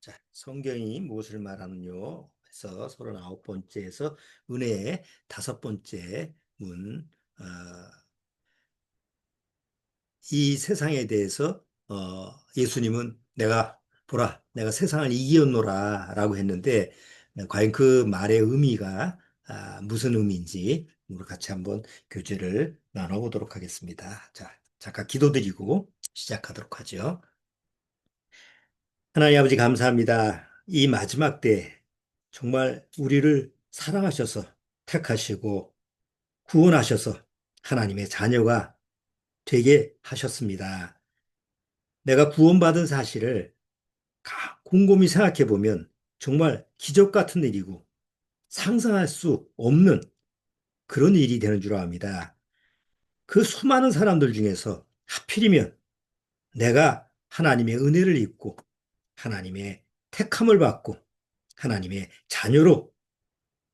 자, 성경이 무엇을 말하느뇨? 해서 39번째에서 은혜의 5번째 문, 어, 이 세상에 대해서 예수님은 보라, 내가 세상을 이기었노라 라고 했는데 과연 그 말의 의미가 무슨 의미인지 우리 같이 한번 교제를 나눠보도록 하겠습니다. 자, 잠깐 기도드리고 시작하도록 하죠. 하나님 아버지 감사합니다. 이 마지막 때 정말 우리를 사랑하셔서 택하시고 구원하셔서 하나님의 자녀가 되게 하셨습니다. 내가 구원받은 사실을 곰곰이 생각해 보면 정말 기적 같은 일이고 상상할 수 없는 그런 일이 되는 줄 압니다. 그 수많은 사람들 중에서 하필이면 내가 하나님의 은혜를 입고 하나님의 택함을 받고 하나님의 자녀로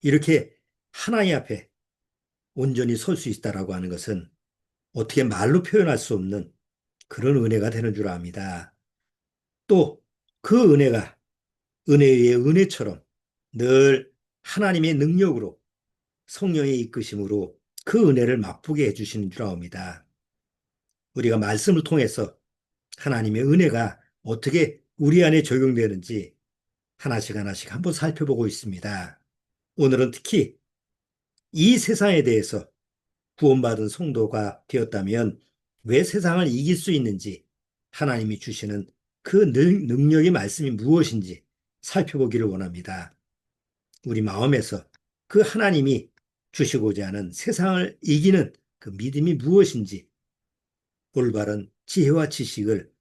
이렇게 하나님 앞에 온전히 설 수 있다라고 하는 것은 어떻게 말로 표현할 수 없는 그런 은혜가 되는 줄 압니다. 또 그 은혜가 은혜 위의 은혜처럼 늘 하나님의 능력으로 성령의 이끄심으로 그 은혜를 맛보게 해주시는 줄 압니다. 우리가 말씀을 통해서 하나님의 은혜가 어떻게 우리 안에 적용되는지 하나씩 하나씩 한번 살펴보고 있습니다. 오늘은 특히 이 세상에 대해서 구원받은 성도가 되었다면 왜 세상을 이길 수 있는지 하나님이 주시는 그 능력의 말씀이 무엇인지 살펴보기를 원합니다. 우리 마음에서 그 하나님이 주시고자 하는 세상을 이기는 그 믿음이 무엇인지 올바른 지혜와 지식을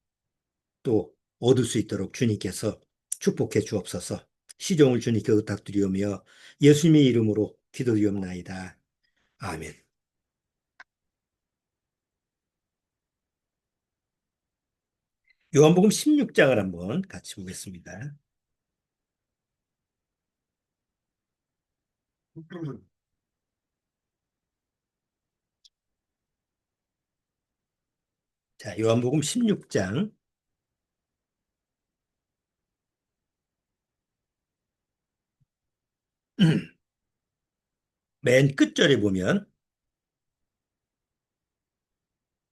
또 얻을 수 있도록 주님께서 축복해 주옵소서. 시종을 주님께 부탁드리오며 예수님의 이름으로 기도드리옵나이다. 아멘. 요한복음 16장을 한번 같이 보겠습니다. 자, 요한복음 16장 맨 끝절에 보면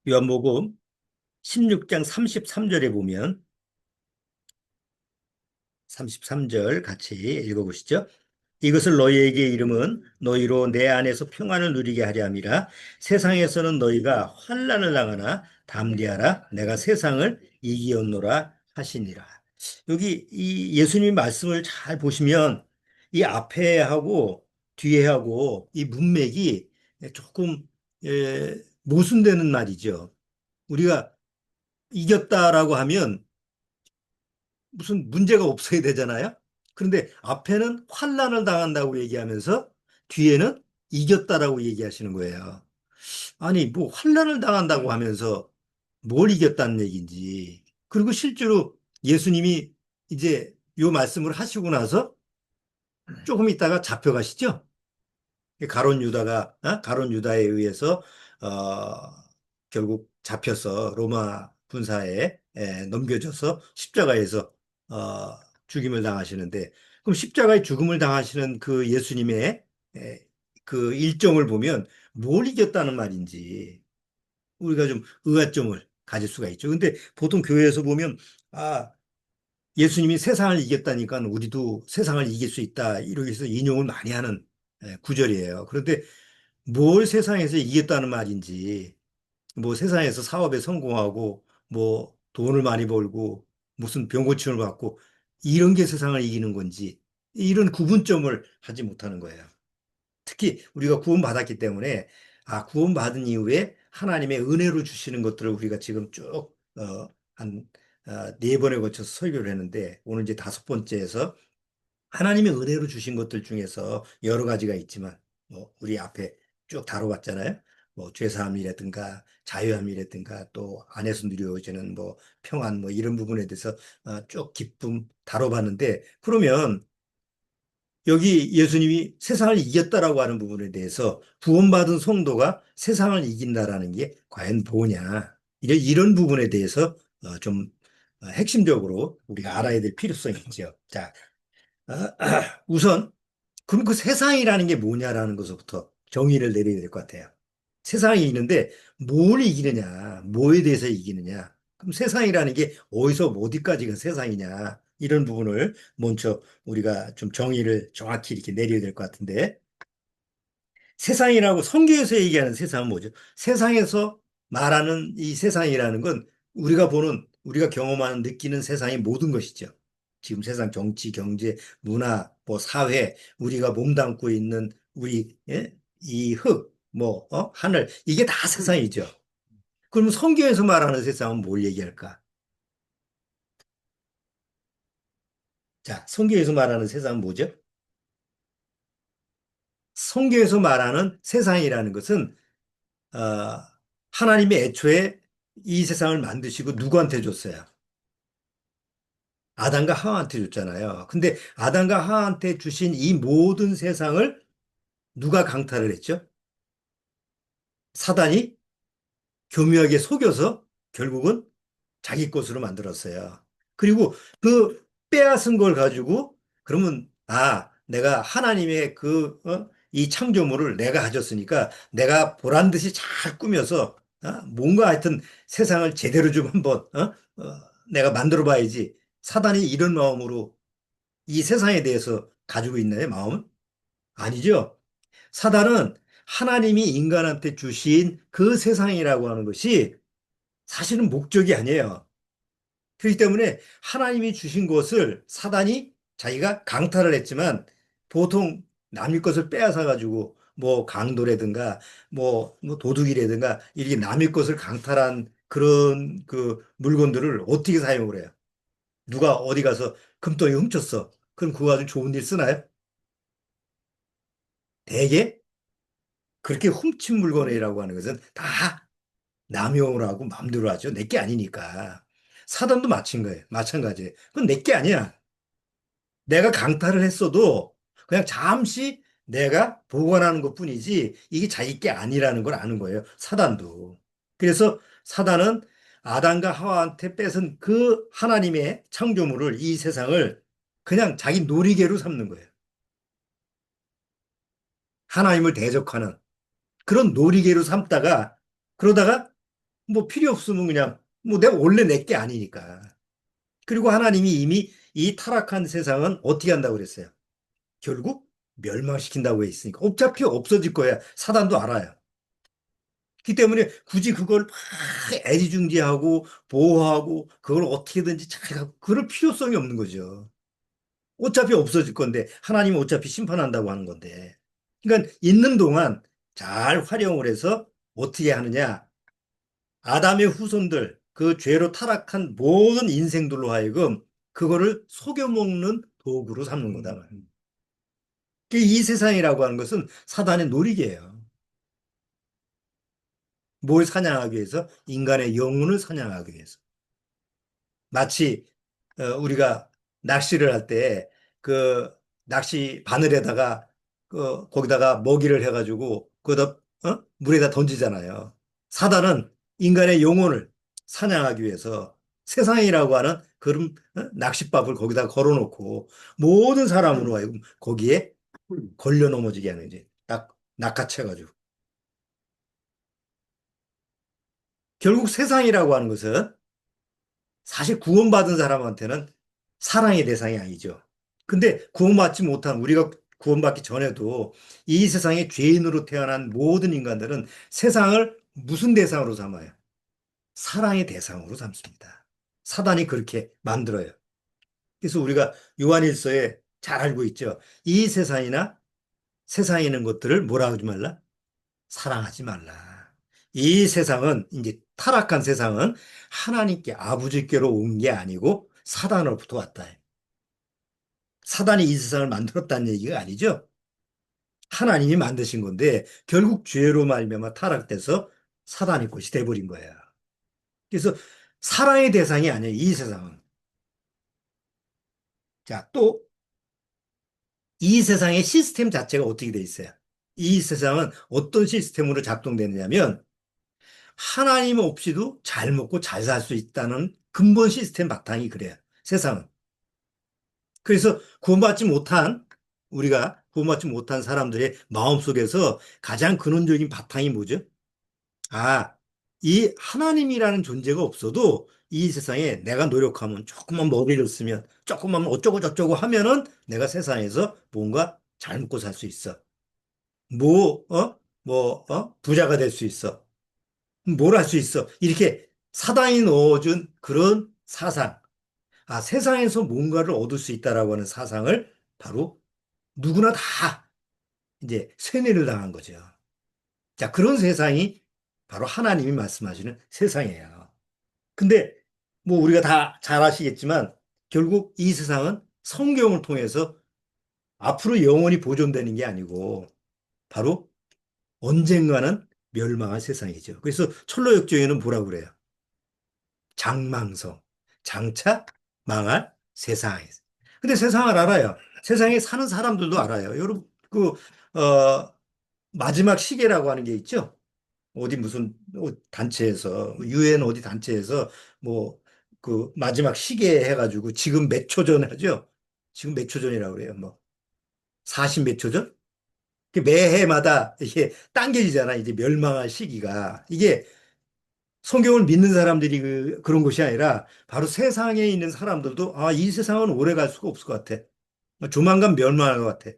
요한복음 16장 33절에 보면 33절 같이 읽어보시죠. 이것을 너희에게 이름은 너희로 내 안에서 평안을 누리게 하려 함이라. 세상에서는 너희가 환난을 당하나 담대하라. 내가 세상을 이기었노라 하시니라. 여기 이 예수님 말씀을 잘 보시면 이 앞에 하고 뒤에 하고 이 문맥이 조금 모순되는 말이죠. 우리가 이겼다라고 하면 무슨 문제가 없어야 되잖아요. 그런데 앞에는 환난을 당한다고 얘기하면서 뒤에는 이겼다라고 얘기하시는 거예요. 아니, 뭐 환난을 당한다고 하면서 뭘 이겼다는 얘기인지. 그리고 실제로 예수님이 이제 요 말씀을 하시고 나서 조금 있다가 잡혀가시죠. 가론 유다에 의해서 어, 결국 잡혀서 로마 군사에 넘겨져서 십자가에서 어, 죽임을 당하시는데, 그럼 십자가에 죽음을 당하시는 그 예수님의 그 일정을 보면 뭘 이겼다는 말인지 우리가 좀 의아점을 가질 수가 있죠. 근데 보통 교회에서 보면 아, 예수님이 세상을 이겼다니까 우리도 세상을 이길 수 있다, 이렇게 해서 인용을 많이 하는 구절이에요. 그런데 뭘 세상에서 이겼다는 말인지, 뭐 세상에서 사업에 성공하고, 뭐 돈을 많이 벌고, 무슨 병 고침을 받고, 이런 게 세상을 이기는 건지, 이런 구분점을 하지 못하는 거예요. 특히 우리가 구원받았기 때문에, 구원받은 이후에 하나님의 은혜로 주시는 것들을 우리가 지금 쭉, 한, 네 번에 걸쳐서 설교를 했는데, 오늘 이제 5번째에서 하나님의 은혜로 주신 것들 중에서 여러 가지가 있지만, 뭐, 우리 앞에 쭉 다뤄봤잖아요. 뭐, 죄사함이라든가, 자유함이라든가, 또 안에서 누려지는 뭐, 평안, 뭐, 이런 부분에 대해서 쭉 기쁨 다뤄봤는데, 그러면 여기 예수님이 세상을 이겼다라고 하는 부분에 대해서 구원받은 성도가 세상을 이긴다라는 게 과연 뭐냐. 이런 부분에 대해서 좀 핵심적으로 우리가 알아야 될 필요성이 있죠. 자, 우선 그럼 그 세상이라는 게 뭐냐라는 것부터 정의를 내려야 될 것 같아요. 세상이 있는데 뭘 이기느냐, 뭐에 대해서 이기느냐. 그럼 세상이라는 게 어디서 어디까지가 세상이냐. 이런 부분을 먼저 우리가 좀 정의를 정확히 이렇게 내려야 될 것 같은데 세상이라고 성경에서 얘기하는 세상은 뭐죠? 세상에서 말하는 이 세상이라는 건 우리가 보는, 우리가 경험하는, 느끼는 세상의 모든 것이죠. 지금 세상 정치, 경제, 문화, 뭐 사회, 우리가 몸담고 있는 우리, 예? 이 흙, 뭐, 하늘, 이게 다 세상이죠. 그럼 성경에서 말하는 세상은 뭘 얘기할까? 자, 성경에서 말하는 세상은 뭐죠? 성경에서 말하는 세상이라는 것은 어, 하나님이 애초에 이 세상을 만드시고 누구한테 줬어요? 아담과 하와한테 줬잖아요. 근데 아담과 하와한테 주신 이 모든 세상을 누가 강탈을 했죠? 사단이 교묘하게 속여서 결국은 자기 것으로 만들었어요. 그리고 그 빼앗은 걸 가지고 그러면 내가 하나님의 이 창조물을 내가 가졌으니까 내가 보란 듯이 잘 꾸며서 뭔가 하여튼 세상을 제대로 좀 한번 내가 만들어 봐야지. 사단이 이런 마음으로 이 세상에 대해서 가지고 있나요, 마음은? 아니죠. 사단은 하나님이 인간한테 주신 그 세상이라고 하는 것이 사실은 목적이 아니에요. 그렇기 때문에 하나님이 주신 것을 사단이 자기가 강탈을 했지만 보통 남의 것을 빼앗아 가지고 뭐 강도라든가 뭐 도둑이라든가 이렇게 남의 것을 강탈한 그런 그 물건들을 어떻게 사용을 해요? 누가 어디 가서 금덩이 훔쳤어. 그럼 그거 가지고 좋은 일 쓰나요? 대개 그렇게 훔친 물건이라고 하는 것은 다 남용을 하고 마음대로 하죠. 내 게 아니니까. 사단도 마찬 거예요. 마찬가지예요. 그건 내 게 아니야. 내가 강탈을 했어도 그냥 잠시 내가 보관하는 것뿐이지 이게 자기 게 아니라는 걸 아는 거예요. 사단도. 그래서 사단은 아담과 하와한테 뺏은 그 하나님의 창조물을 이 세상을 그냥 자기 놀이개로 삼는 거예요. 하나님을 대적하는 그런 놀이개로 삼다가 그러다가 뭐 필요 없으면 그냥 뭐 내가 원래 내 게 아니니까. 그리고 하나님이 이미 이 타락한 세상은 어떻게 한다고 그랬어요? 결국 멸망시킨다고 해 있으니까 어차피 없어질 거야. 사단도 알아요. 그렇기 때문에 굳이 그걸 막 애지중지하고 보호하고 그걸 어떻게든지 잘 하고 그럴 필요성이 없는 거죠. 어차피 없어질 건데 하나님은 어차피 심판한다고 하는 건데. 그러니까 있는 동안 잘 활용을 해서 어떻게 하느냐. 아담의 후손들 그 죄로 타락한 모든 인생들로 하여금 그거를 속여먹는 도구로 삼는 거다. 이 세상이라고 하는 것은 사단의 놀이개예요. 뭘 사냥하기 위해서? 인간의 영혼을 사냥하기 위해서. 마치 우리가 낚시를 할 때 그 낚시 바늘에다가 거기다가 먹이를 해가지고 거기다 물에다 던지잖아요. 사단은 인간의 영혼을 사냥하기 위해서 세상이라고 하는 그런 낚싯밥을 거기다 걸어놓고 모든 사람으로 하여금 거기에 걸려 넘어지게 하는 이제 딱 낚아채가지고 결국 세상이라고 하는 것은 사실 구원받은 사람한테는 사랑의 대상이 아니죠. 근데 구원받지 못한 우리가 구원받기 전에도 이 세상에 죄인으로 태어난 모든 인간들은 세상을 무슨 대상으로 삼아요? 사랑의 대상으로 삼습니다. 사단이 그렇게 만들어요. 그래서 우리가 요한일서에 잘 알고 있죠. 이 세상이나 세상에 있는 것들을 뭐라 하지 말라? 사랑하지 말라. 이 세상은 이제 타락한 세상은 하나님께 아버지께로 온 게 아니고 사단으로부터 왔다. 사단이 이 세상을 만들었다는 얘기가 아니죠. 하나님이 만드신 건데 결국 죄로 말미암아 타락돼서 사단의 것이 돼버린 거야. 그래서 사랑의 대상이 아니에요. 이 세상은. 자, 또 이 세상의 시스템 자체가 어떻게 돼 있어요? 이 세상은 어떤 시스템으로 작동되느냐면 하나님 없이도 잘 먹고 잘 살 수 있다는 근본 시스템 바탕이 그래요. 세상은. 그래서 구원받지 못한 우리가 구원받지 못한 사람들의 마음속에서 가장 근원적인 바탕이 뭐죠? 아, 이 하나님이라는 존재가 없어도 이 세상에 내가 노력하면 조금만 머리를 쓰면 조금만 어쩌고 저쩌고 하면은 내가 세상에서 뭔가 잘 먹고 살 수 있어. 부자가 될 수 있어. 뭘 할 수 있어. 이렇게 사단이 넣어준 그런 사상. 아, 세상에서 뭔가를 얻을 수 있다라고 하는 사상을 바로 누구나 다 이제 세뇌를 당한 거죠. 자, 그런 세상이 바로 하나님이 말씀하시는 세상이에요. 근데 뭐 우리가 다 잘 아시겠지만 결국 이 세상은 성경을 통해서 앞으로 영원히 보존되는 게 아니고 바로 언젠가는 멸망할 세상이죠. 그래서 철로역정에는 뭐라고 그래요? 장망성, 장차 망할 세상에서. 근데 세상을 알아요. 세상에 사는 사람들도 알아요. 여러분, 마지막 시계라고 하는 게 있죠? 어디 무슨 단체에서, 유엔 어디 단체에서 뭐, 그 마지막 시계 해가지고 지금 몇 초 전 하죠? 지금 몇 초 전이라고 그래요. 뭐, 40 몇 초 전? 그 매해마다 이게 당겨지잖아. 이제 멸망할 시기가. 이게 성경을 믿는 사람들이 그런 것이 아니라 바로 세상에 있는 사람들도 아, 이 세상은 오래 갈 수가 없을 것 같아. 조만간 멸망할 것 같아.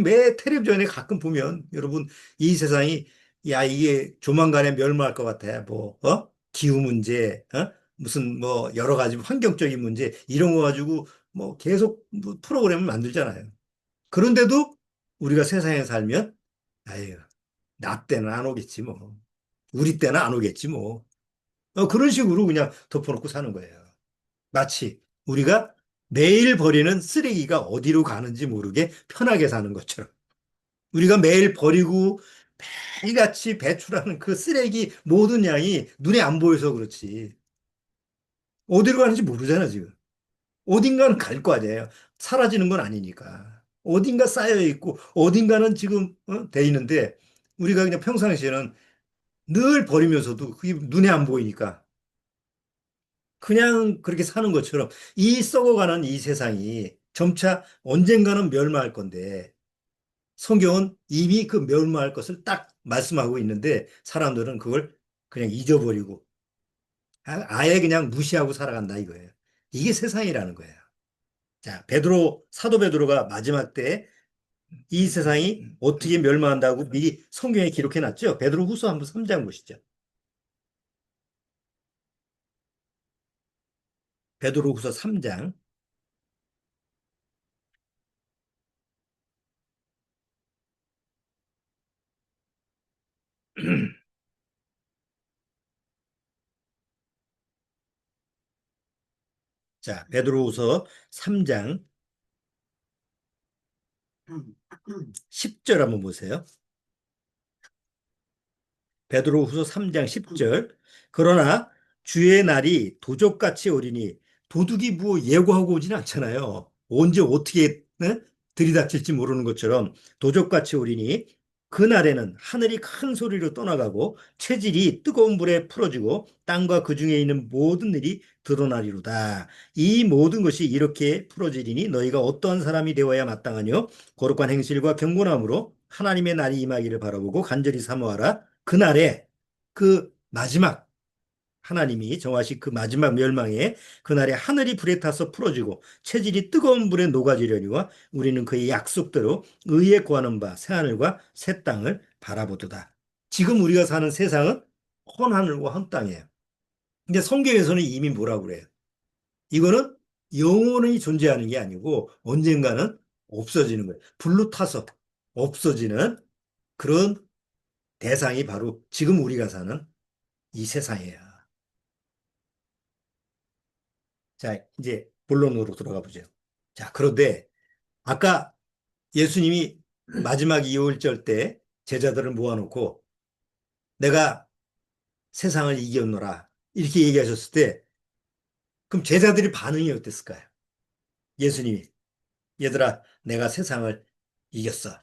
매 텔레비전에 가끔 보면 여러분 이 세상이 야, 이게 조만간에 멸망할 것 같아. 기후 문제, 무슨 뭐 여러 가지 환경적인 문제 이런 거 가지고 뭐 계속 뭐 프로그램을 만들잖아요. 그런데도 우리가 세상에 살면 아유, 나 때는 안 오겠지 뭐. 우리 때는 안 오겠지 뭐. 그런 식으로 그냥 덮어놓고 사는 거예요. 마치 우리가 매일 버리는 쓰레기가 어디로 가는지 모르게 편하게 사는 것처럼. 우리가 매일 버리고 매일같이 배출하는 그 쓰레기 모든 양이 눈에 안 보여서 그렇지. 어디로 가는지 모르잖아, 지금. 어딘가는 갈 거 아니에요. 사라지는 건 아니니까. 어딘가 쌓여 있고, 어딘가는 지금, 돼 있는데, 우리가 그냥 평상시에는 늘 버리면서도 그게 눈에 안 보이니까. 그냥 그렇게 사는 것처럼 이 썩어가는 이 세상이 점차 언젠가는 멸망할 건데 성경은 이미 그 멸망할 것을 딱 말씀하고 있는데 사람들은 그걸 그냥 잊어버리고 아예 그냥 무시하고 살아간다 이거예요. 이게 세상이라는 거예요. 자, 사도 베드로가 마지막 때 이 세상이 어떻게 멸망한다고 미리 성경에 기록해 놨죠? 베드로 후서 한번 3장 보시죠. 베드로 후서 3장. 자, 베드로 후서 3장 10절 한번 보세요. 베드로후서 3장 10절. 그러나 주의 날이 도적같이 오리니 도둑이 뭐 예고하고 오지는 않잖아요. 언제 어떻게 들이닥칠지 모르는 것처럼 도적같이 오리니 그날에는 하늘이 큰 소리로 떠나가고 체질이 뜨거운 불에 풀어지고 땅과 그 중에 있는 모든 일이 드러나리로다. 이 모든 것이 이렇게 풀어지리니 너희가 어떠한 사람이 되어야 마땅하뇨? 거룩한 행실과 경건함으로 하나님의 날이 임하기를 바라보고 간절히 사모하라. 그날에 그 마지막 하나님이 정하신 그 마지막 멸망에 그날에 하늘이 불에 타서 풀어지고 체질이 뜨거운 불에 녹아지려니와 우리는 그의 약속대로 의에 구하는 바 새하늘과 새 땅을 바라보도다. 지금 우리가 사는 세상은 헌 하늘과 헌 땅이에요. 근데 성경에서는 이미 뭐라고 그래요? 이거는 영원히 존재하는 게 아니고 언젠가는 없어지는 거예요. 불로 타서 없어지는 그런 대상이 바로 지금 우리가 사는 이 세상이에요. 자, 이제 본론으로 들어가 보죠. 자, 그런데 아까 예수님이 마지막 2월절 때 제자들을 모아놓고 내가 세상을 이겼노라 이렇게 얘기하셨을 때 그럼 제자들이 반응이 어땠을까요? 예수님이 얘들아 내가 세상을 이겼어.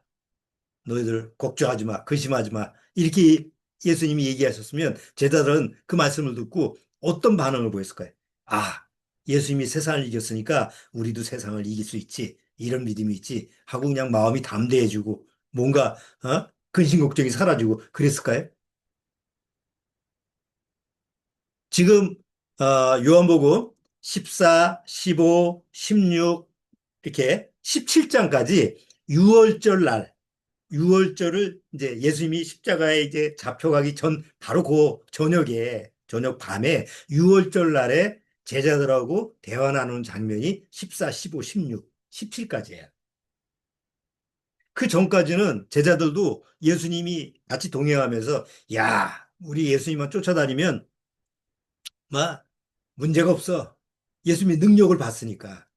너희들 걱정하지 마. 근심하지 마. 이렇게 예수님이 얘기하셨으면 제자들은 그 말씀을 듣고 어떤 반응을 보였을까요? 아, 예수님이 세상을 이겼으니까 우리도 세상을 이길 수 있지. 이런 믿음이 있지. 하고 그냥 마음이 담대해지고 뭔가 근심 걱정이 사라지고 그랬을까요? 지금 요한복음 14, 15, 16 이렇게 17장까지 6월절 날, 6월절을 이제 예수님이 십자가에 이제 잡혀가기 전 바로 그 저녁에 저녁 밤에 6월절 날에 제자들하고 대화 나누는 장면이 14, 15, 16, 17까지예요. 그 전까지는 제자들도 예수님이 같이 동행하면서 야, 우리 예수님만 쫓아다니면 뭐 문제가 없어. 예수님의 능력을 봤으니까.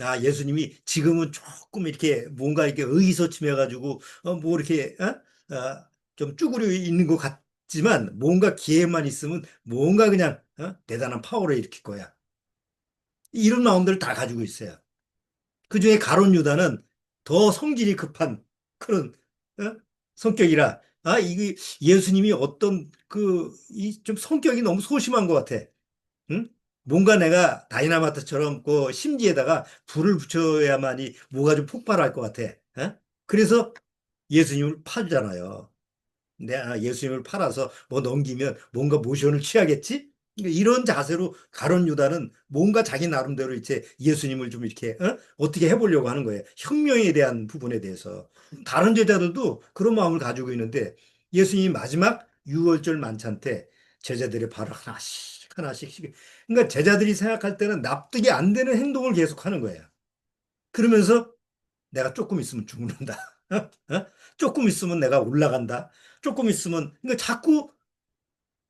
아, 예수님이 지금은 조금 이렇게 뭔가 이렇게 의기소침해가지고, 뭐 이렇게, 좀 쭈그려 있는 것 같지만, 뭔가 기회만 있으면 뭔가 그냥, 대단한 파워를 일으킬 거야. 이런 마음들을 다 가지고 있어요. 그 중에 가룟 유다는 더 성질이 급한 그런, 어? 성격이라, 이게 예수님이 어떤 이 좀 성격이 너무 소심한 것 같아. 응? 뭔가 내가 다이나마트처럼 그 심지에다가 불을 붙여야만이 뭐가 좀 폭발할 것 같아. 어? 그래서 예수님을 파주잖아요. 내가 예수님을 팔아서 뭐 넘기면 뭔가 모션을 취하겠지? 그러니까 이런 자세로 가룟 유다는 뭔가 자기 나름대로 이제 예수님을 좀 이렇게 어떻게 해보려고 하는 거예요. 혁명에 대한 부분에 대해서. 다른 제자들도 그런 마음을 가지고 있는데 예수님이 마지막 유월절 만찬 때 제자들의 발을 하나씩 하나씩 그러니까 제자들이 생각할 때는 납득이 안 되는 행동을 계속하는 거예요. 그러면서 내가 조금 있으면 죽는다. 조금 있으면 내가 올라간다. 조금 있으면 그러니까 자꾸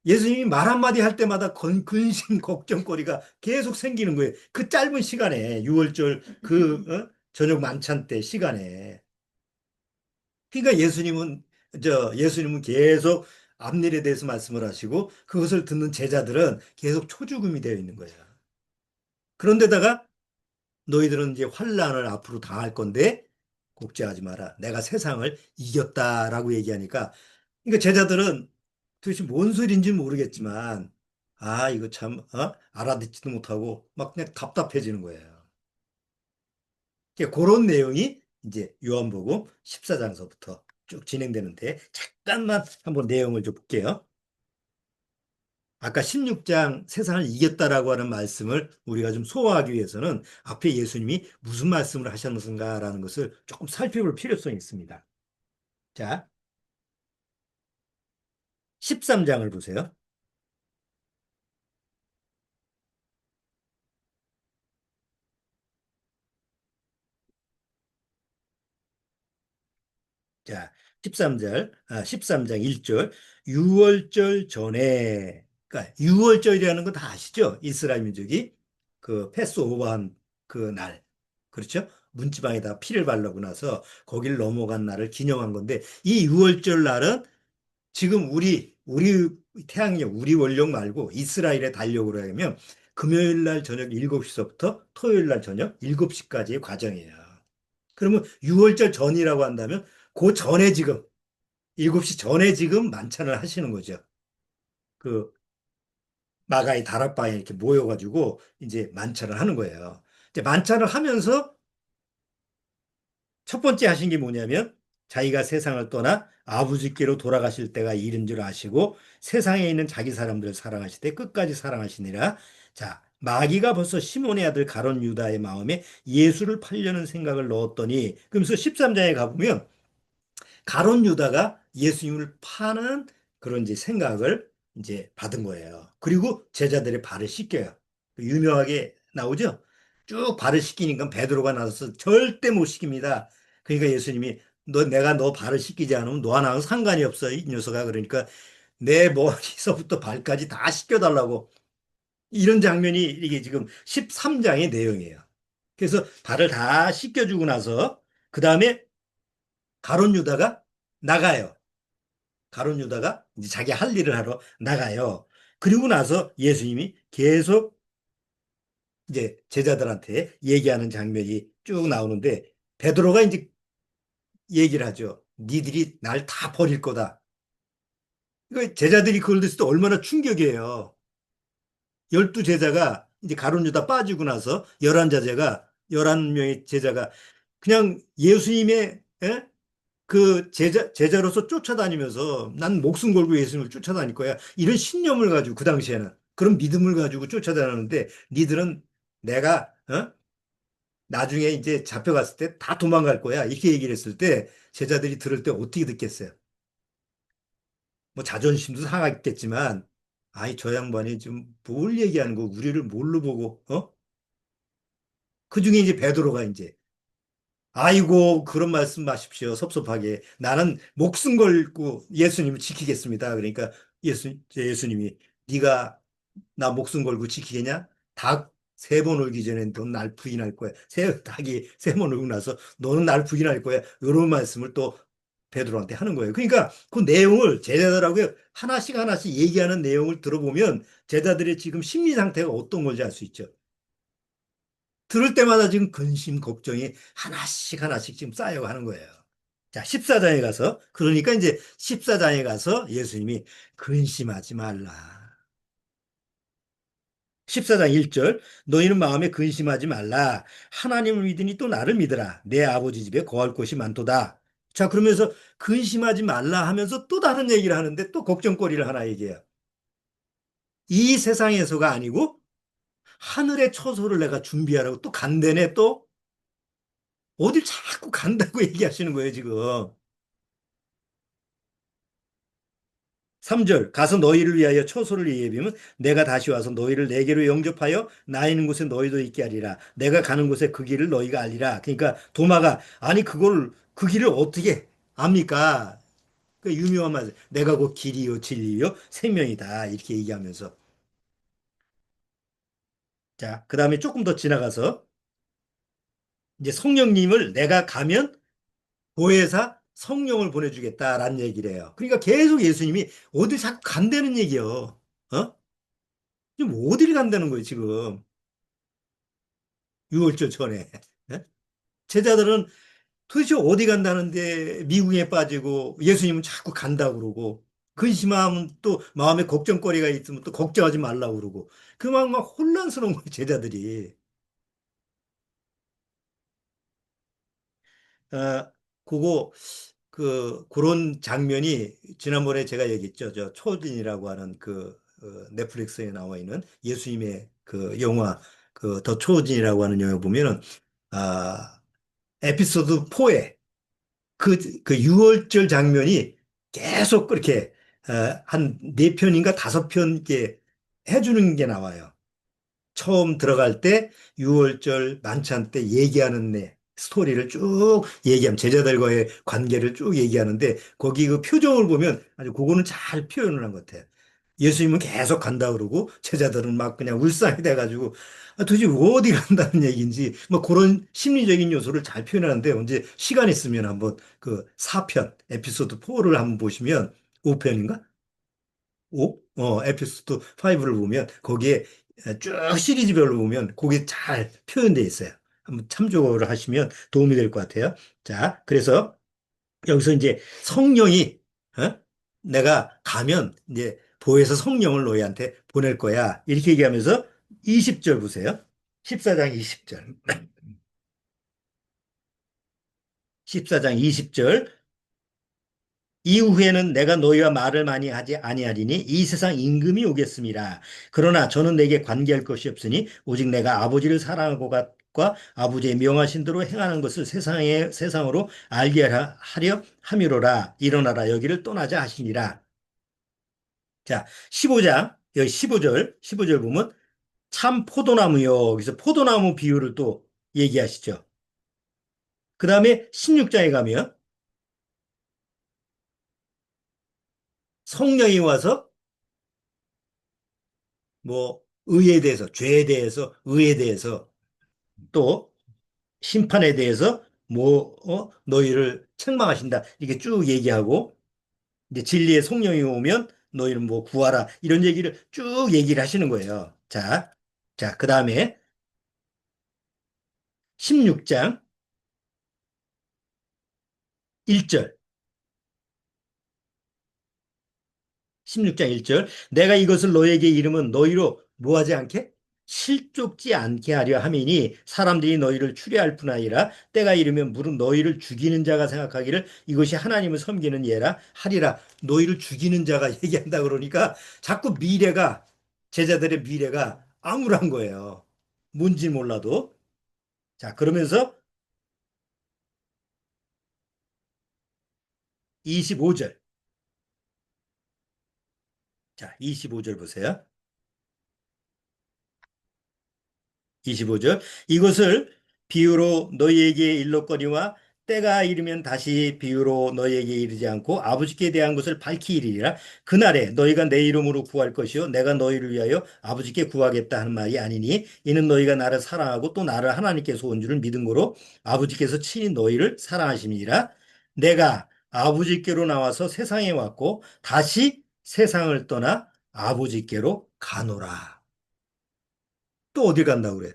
예수님이 말 한마디 할 때마다 근심 걱정거리가 계속 생기는 거예요. 그 짧은 시간에 6월절 저녁 만찬 때 시간에. 그러니까 예수님은 계속 앞일에 대해서 말씀을 하시고 그것을 듣는 제자들은 계속 초죽음이 되어 있는 거예요. 그런데다가 너희들은 이제 환란을 앞으로 당할 건데 걱정하지 마라. 내가 세상을 이겼다라고 얘기하니까 그러니까 제자들은 도대체 뭔 소리인지 모르겠지만 이거 참 알아듣지도 못하고 막 그냥 답답해지는 거예요. 그런 내용이 이제 요한복음 14장서부터 쭉 진행되는데 잠깐만 한번 내용을 좀 볼게요. 아까 16장 세상을 이겼다라고 하는 말씀을 우리가 좀 소화하기 위해서는 앞에 예수님이 무슨 말씀을 하셨는가라는 것을 조금 살펴볼 필요성이 있습니다. 자, 13장을 보세요. 자, 13장 1절. 6월절 전에, 그러니까 6월절이라는 거 다 아시죠? 이스라엘 민족이 그 패스오버한 그 날. 그렇죠? 문지방에다 피를 바르고 나서 거기를 넘어간 날을 기념한 건데 이 6월절 날은 지금 우리 태양력, 우리 원력 말고 이스라엘의 달력으로 하면 금요일 날 저녁 7시서부터 토요일 날 저녁 7시까지의 과정이에요. 그러면 6월절 전이라고 한다면 그 전에 지금 7시 전에 지금 만찬을 하시는 거죠. 그 마가의 다락방에 이렇게 모여가지고 이제 만찬을 하는 거예요. 이제 만찬을 하면서 첫 번째 하신 게 뭐냐면 자기가 세상을 떠나 아버지께로 돌아가실 때가 이른 줄 아시고 세상에 있는 자기 사람들을 사랑하실 때 끝까지 사랑하시니라. 자, 마귀가 벌써 시몬의 아들 가룟 유다의 마음에 예수를 팔려는 생각을 넣었더니 그러면서 13장에 가보면 가룟 유다가 예수님을 파는 그런 이제 생각을 이제 받은 거예요. 그리고 제자들의 발을 씻겨요. 유명하게 나오죠? 쭉 발을 씻기니까 베드로가 나서서 절대 못 씻깁니다. 그러니까 예수님이 내가 너 발을 씻기지 않으면 너와 나랑 상관이 없어 이 녀석아. 그러니까 내 머리서부터 발까지 다 씻겨달라고 이런 장면이 이게 지금 13장의 내용이에요. 그래서 발을 다 씻겨주고 나서 그 다음에 가룟 유다가 나가요. 가룟 유다가 이제 자기 할 일을 하러 나가요. 그리고 나서 예수님이 계속 이제 제자들한테 얘기하는 장면이 쭉 나오는데 베드로가 이제 얘기를 하죠. 니들이 날 다 버릴 거다. 그러니까 제자들이 그걸 듣을 때 얼마나 충격이에요. 열두 제자가 이제 가룟 유다 빠지고 나서 열한 제자가, 11명의 제자가 그냥 예수님의, 예? 그 제자로서 쫓아다니면서 난 목숨 걸고 예수님을 쫓아다닐 거야. 이런 신념을 가지고 그 당시에는 그런 믿음을 가지고 쫓아다녔는데 니들은 내가, 나중에 이제 잡혀갔을 때 다 도망갈 거야. 이렇게 얘기를 했을 때 제자들이 들을 때 어떻게 듣겠어요? 뭐 자존심도 상하겠지만 아이 저 양반이 지금 뭘 얘기하는 거 우리를 뭘로 보고 그중에 이제 베드로가 이제 아이고, 그런 말씀 마십시오. 섭섭하게. 나는 목숨 걸고 예수님을 지키겠습니다. 그러니까 예수님이 네가 나 목숨 걸고 지키겠냐? 닭 세 번 울기 전에 넌 날 부인할 거야. 닭이 세 번 울고 나서 너는 날 부인할 거야. 이런 말씀을 또 베드로한테 하는 거예요. 그러니까 그 내용을 제자들하고 하나씩 하나씩 얘기하는 내용을 들어보면 제자들의 지금 심리 상태가 어떤 건지 알 수 있죠. 들을 때마다 지금 근심, 걱정이 하나씩 하나씩 지금 쌓여가는 거예요. 자, 14장에 가서, 그러니까 이제 14장에 가서 예수님이 근심하지 말라. 14장 1절, 너희는 마음에 근심하지 말라. 하나님을 믿으니 또 나를 믿으라. 내 아버지 집에 거할 곳이 많도다. 자, 그러면서 근심하지 말라 하면서 또 다른 얘기를 하는데 또 걱정거리를 하나 얘기해요. 이 세상에서가 아니고 하늘의 처소를 내가 준비하라고 또 간대네 또 어딜 자꾸 간다고 얘기하시는 거예요, 지금. 3절 가서 너희를 위하여 처소를 예비면 내가 다시 와서 너희를 내게로 영접하여 나 있는 곳에 너희도 있게 하리라. 내가 가는 곳에 그 길을 너희가 알리라. 그러니까 도마가 아니 그걸 그 길을 어떻게 압니까? 그 유명한 말 내가 곧 길이요 진리요 생명이다 이렇게 얘기하면서 자 그다음에 조금 더 지나가서 이제 성령님을 내가 가면 보혜사 성령을 보내주겠다라는 얘기를 해요. 그러니까 계속 예수님이 어딜 자꾸 간다는 얘기요. 어? 지금 어딜 간다는 거예요, 지금. 6월절 전에. 예? 제자들은 도대체 어디 간다는데 미궁에 빠지고 예수님은 자꾸 간다고 그러고 근심하면 또 마음에 걱정거리가 있으면 또 걱정하지 말라고 그러고 막 혼란스러운 거예요, 제자들이. 아, 그거 그런 장면이 지난번에 제가 얘기했죠. 저 초진이라고 하는 넷플릭스에 나와 있는 예수님의 그 영화 그 더 초진이라고 하는 영화 보면은 아 에피소드 4에 그 6월절 장면이 계속 그렇게 한 네 편인가 다섯 편 이렇게 해주는 게 나와요. 처음 들어갈 때 6월절 만찬 때 얘기하는 스토리를 쭉 얘기하면 제자들과의 관계를 쭉 얘기하는데 거기 그 표정을 보면 아주 그거는 잘 표현을 한 것 같아요. 예수님은 계속 간다 그러고 제자들은 막 그냥 울상이 돼가지고 도대체 어디 간다는 얘기인지 뭐 그런 심리적인 요소를 잘 표현하는데 언제 시간 있으면 한번 그 4편 에피소드 4를 한번 보시면 5편인가? 에피소드 5를 보면 거기에 쭉 시리즈별로 보면 거기에 잘 표현되어 있어요. 한번 참조를 하시면 도움이 될 것 같아요. 자, 그래서 여기서 이제 성령이, 어? 내가 가면 이제 보혜사 성령을 너희한테 보낼 거야. 이렇게 얘기하면서 20절 보세요. 14장 20절. 14장 20절. 이후에는 내가 너희와 말을 많이 하지 아니하리니 이 세상 임금이 오겠습니다. 그러나 저는 내게 관계할 것이 없으니 오직 내가 아버지를 사랑하고 과 아버지의 명하신 대로 행하는 것을 세상으로 알게 하려 함이로라. 일어나라 여기를 떠나자 하시니라. 자, 15장 여기 15절 보면 참 포도나무요. 여기서 포도나무 비유를 또 얘기하시죠. 그 다음에 16장에 가면 성령이 와서 뭐 의에 대해서, 죄에 대해서, 의에 대해서 또 심판에 대해서 너희를 책망하신다. 이렇게 쭉 얘기하고 이제 진리의 성령이 오면 너희는 뭐 구하라. 이런 얘기를 쭉 얘기를 하시는 거예요. 자, 그 다음에 16장 1절. 16장 1절. 내가 이것을 너에게 이름은 너희로 뭐하지 않게? 실족지 않게 하려 함이니 사람들이 너희를 추리할 뿐 아니라 때가 이르면 무릇 너희를 죽이는 자가 생각하기를 이것이 하나님을 섬기는 예라 하리라. 너희를 죽이는 자가 얘기한다 그러니까 자꾸 미래가 제자들의 미래가 암울한 거예요. 뭔지 몰라도. 자, 그러면서 25절. 자, 25절 보세요. 25절. 이것을 비유로 너희에게 일렀거니와 때가 이르면 다시 비유로 너희에게 이르지 않고 아버지께 대한 것을 밝히 이르리라. 그날에 너희가 내 이름으로 구할 것이요 내가 너희를 위하여 아버지께 구하겠다 하는 말이 아니니 이는 너희가 나를 사랑하고 또 나를 하나님께서 온 줄을 믿은 거로 아버지께서 친히 너희를 사랑하심이니라. 내가 아버지께로 나와서 세상에 왔고 다시 세상을 떠나 아버지께로 가노라. 또 어디 간다고 그래?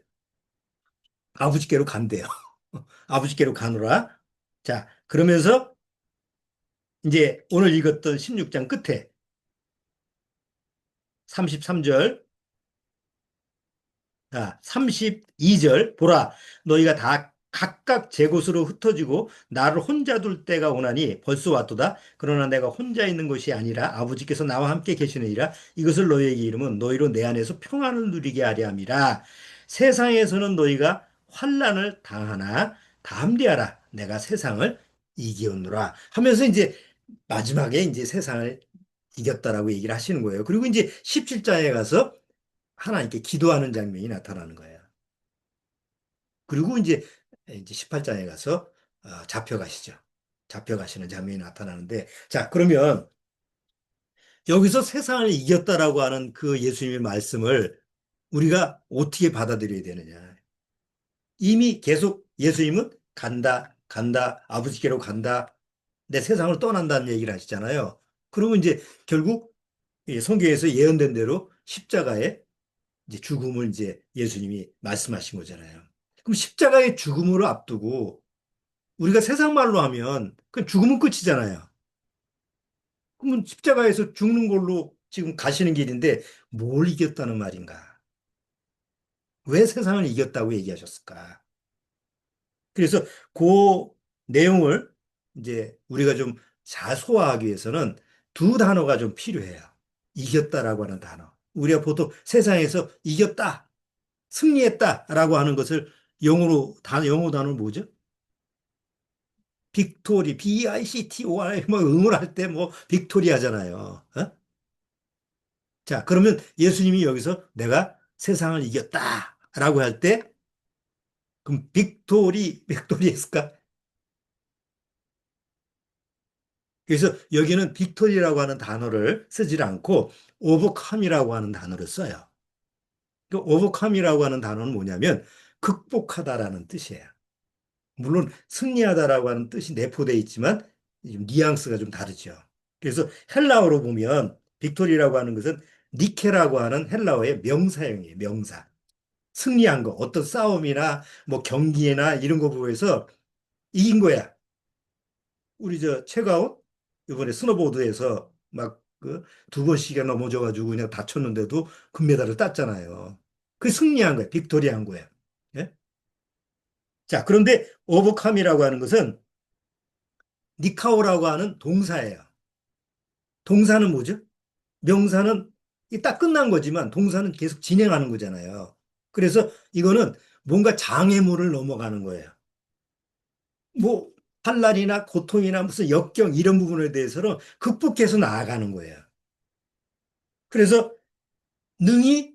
아버지께로 간대요. 아버지께로 가노라. 자, 그러면서 이제 오늘 읽었던 16장 끝에 33절, 32절 보라 너희가 다 각각 제 곳으로 흩어지고 나를 혼자 둘 때가 오나니 벌써 왔도다. 그러나 내가 혼자 있는 것이 아니라 아버지께서 나와 함께 계시느니라. 이것을 너희에게 이름은 너희로 내 안에서 평안을 누리게 하려 함이라. 세상에서는 너희가 환난을 당하나 담대하라. 내가 세상을 이기었노라. 하면서 이제 마지막에 이제 세상을 이겼다라고 얘기를 하시는 거예요. 그리고 이제 17장에 가서 하나님께 기도하는 장면이 나타나는 거예요. 그리고 이제 18장에 가서 잡혀가시죠. 잡혀가시는 장면이 나타나는데, 자, 그러면 여기서 세상을 이겼다라고 하는 그 예수님의 말씀을 우리가 어떻게 받아들여야 되느냐. 이미 계속 예수님은 간다, 간다, 아버지께로 간다, 내 세상을 떠난다는 얘기를 하시잖아요. 그러면 이제 결국 성경에서 예언된 대로 십자가에 이제 죽음을 이제 예수님이 말씀하신 거잖아요. 그럼 십자가의 죽음으로 앞두고 우리가 세상 말로 하면 그 죽음은 끝이잖아요. 그러면 십자가에서 죽는 걸로 지금 가시는 길인데 뭘 이겼다는 말인가? 왜 세상을 이겼다고 얘기하셨을까? 그래서 그 내용을 이제 우리가 좀 잘 소화하기 위해서는 두 단어가 좀 필요해요. 이겼다라고 하는 단어. 우리가 보통 세상에서 이겼다, 승리했다라고 하는 것을 영어 단어는 뭐죠? 빅토리, B-I-C-T-O-R, 뭐 응원할 때 뭐 빅토리 하잖아요. 어? 자, 그러면 예수님이 여기서 내가 세상을 이겼다라고 할 때, 그럼 빅토리 했을까? 그래서 여기는 빅토리라고 하는 단어를 쓰질 않고 오버컴이라고 하는 단어를 써요. 그 오버컴이라고 하는 단어는 뭐냐면 극복하다라는 뜻이에요. 물론 승리하다라고 하는 뜻이 내포되어 있지만 뉘앙스가 좀 다르죠. 그래서 헬라어로 보면 빅토리라고 하는 것은 니케라고 하는 헬라어의 명사형이에요. 명사. 승리한 거, 어떤 싸움이나 뭐 경기나 이런 거 보면서 이긴 거야. 우리 저 최가온 이번에 스노보드에서 막 그 두 번씩이나 넘어져가지고 그냥 다쳤는데도 금메달을 땄잖아요. 그 승리한 거야. 빅토리한 거야. 예? 자, 그런데 오버컴이라고 하는 것은 니카오라고 하는 동사예요. 동사는 뭐죠? 명사는 딱 끝난 거지만 동사는 계속 진행하는 거잖아요. 그래서 이거는 뭔가 장애물을 넘어가는 거예요. 뭐 환난이나 고통이나 무슨 역경 이런 부분에 대해서는 극복해서 나아가는 거예요. 그래서 능히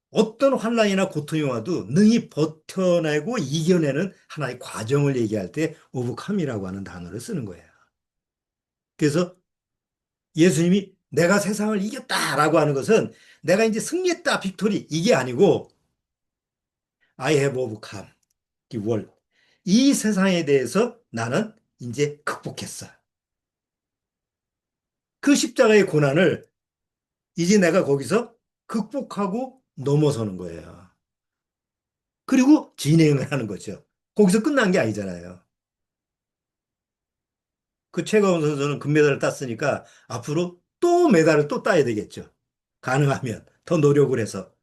어떤 환난이나 고통이 와도 능히 버텨내고 이겨내는 하나의 과정을 얘기할 때 오브컴이라고 하는 단어를 쓰는 거예요. 그래서 예수님이 내가 세상을 이겼다라고 하는 것은 내가 이제 승리했다, 빅토리 이게 아니고 I have overcome the world. 이 세상에 대해서 나는 이제 극복했어. 그 십자가의 고난을 이제 내가 거기서 극복하고 넘어서는 거예요. 그리고 진행을 하는 거죠. 거기서 끝난 게 아니잖아요. 그 최가운 선수는 금메달을 땄으니까 앞으로 또 메달을 또 따야 되겠죠. 가능하면 더 노력을 해서.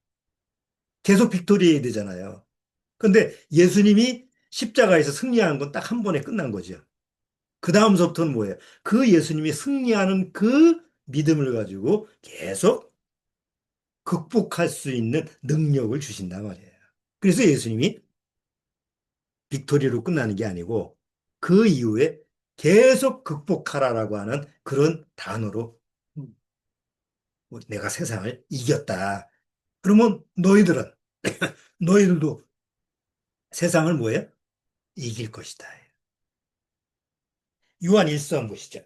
계속 빅토리해야 되잖아요. 근데 예수님이 십자가에서 승리하는 건 딱 한 번에 끝난 거죠. 그 다음서부터는 뭐예요? 그 예수님이 승리하는 그 믿음을 가지고 계속 극복할 수 있는 능력을 주신단 말이에요. 그래서 예수님이 빅토리로 끝나는 게 아니고 그 이후에 계속 극복하라라고 하는 그런 단어로 내가 세상을 이겼다. 그러면 너희들도 세상을 뭐예요? 이길 것이다. 요한 1서 한번 보시죠.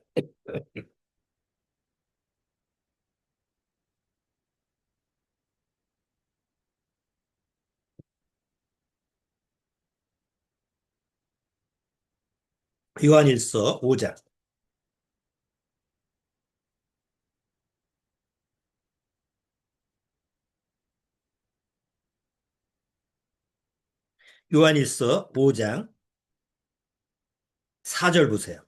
요한 1서 5장. 요한 1서 5장 4절 보세요.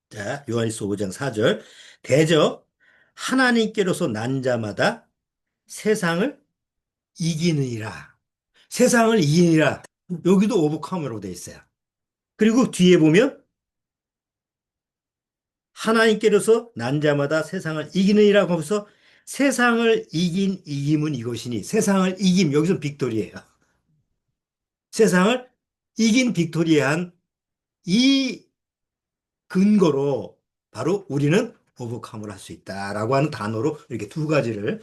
자, 요한 1서 5장 4절. 대저 하나님께로서 난 자마다 세상을 이기느니라. 세상을 이기느니라. 여기도 오버컴으로 돼 있어요. 그리고 뒤에 보면 하나님께로서 난 자마다 세상을 이기느니라고 하면서 세상을 이긴 이김은 이것이니 세상을 이김 여기서 빅토리예요. 세상을 이긴 빅토리에 한 이 근거로 바로 우리는 오버컴을 할 수 있다라고 하는 단어로 이렇게 두 가지를